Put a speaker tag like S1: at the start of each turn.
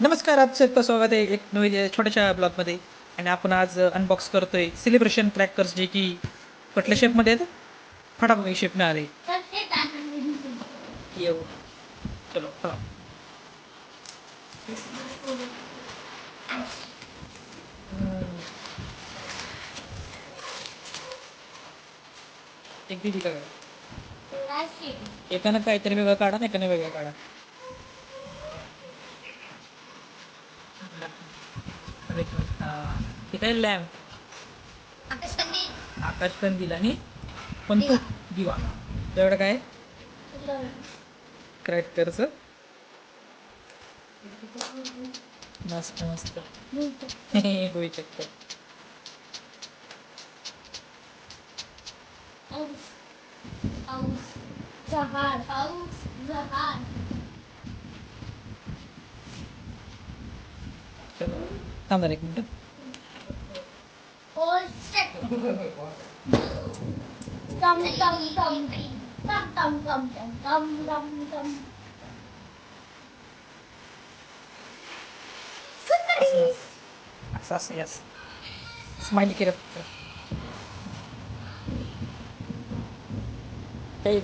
S1: नमस्कार, आजचं स्वागत आहे एक नवीन छोट्याशा ब्लॉगमध्ये. आणि आपण आज अनबॉक्स करतोय सेलिब्रेशन क्रॅकर्स, जे की कुठल्या शेपमध्ये आहेत? फटाफट शेपने आले. येऊ चलो चला. एक दिली का? एकानं काहीतरी वेगळं काढा, एकानं वेगळं काढा. ते काय लॅम्प, आकाशकंदील आणि पण तू दिवा एवढं काय क्रॅकर्स. मस्त मस्त. होऊ शकतं. चलो थांब जरा एक मिनिट. असं असं यस, स्माइली केलं फक्त. काही